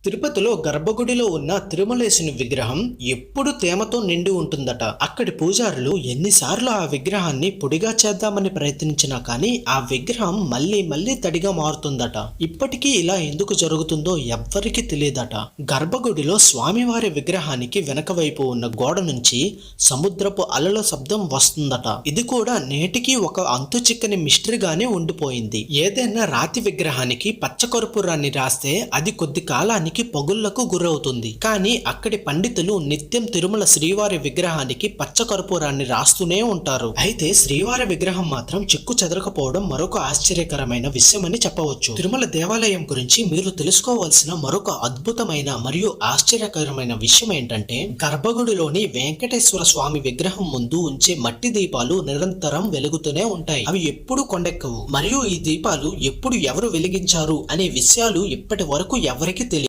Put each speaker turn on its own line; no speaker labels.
తిరుపతిలో గర్భగుడిలో ఉన్న తిరుమలేశుని విగ్రహం ఎప్పుడు తేమతో నిండి ఉంటుందట. అక్కడి పూజారులు ఎన్నిసార్లు ఆ విగ్రహాన్ని పొడిగా చేద్దామని ప్రయత్నించినా కానీ ఆ విగ్రహం మళ్ళీ మళ్ళీ తడిగా మారుతుందట. ఇప్పటికీ ఇలా ఎందుకు జరుగుతుందో ఎవ్వరికీ తెలియదట. గర్భగుడిలో స్వామివారి విగ్రహానికి వెనక వైపు ఉన్న గోడ నుంచి సముద్రపు అలల శబ్దం వస్తుందట. ఇది కూడా నేటికి ఒక అంతు చిక్కని మిస్టరీగానే ఉండిపోయింది. ఏదైనా రాతి విగ్రహానికి పచ్చకర్పూరాన్ని రాస్తే అది కొద్ది కాలానికి పగుళ్లకు గురవుతుంది. కానీ అక్కడి పండితులు నిత్యం తిరుమల శ్రీవారి విగ్రహానికి పచ్చకర్పూరాన్ని రాస్తూనే ఉంటారు. అయితే శ్రీవారి విగ్రహం మాత్రం చెక్కు చెదరకపోవడం మరొక ఆశ్చర్యకరమైన విషయమని చెప్పవచ్చు. తిరుమల దేవాలయం గురించి మీరు తెలుసుకోవాల్సిన మరొక అద్భుతమైన మరియు ఆశ్చర్యకరమైన విషయం ఏంటంటే, గర్భగుడిలోని వెంకటేశ్వర స్వామి విగ్రహం ముందు ఉంచే మట్టి దీపాలు నిరంతరం వెలుగుతూనే ఉంటాయి. అవి ఎప్పుడు కొండెక్కవు. మరియు ఈ దీపాలు ఎప్పుడు ఎవరు వెలిగించారు అనే విషయాలు ఇప్పటి వరకు ఎవరికీ తెలియదు.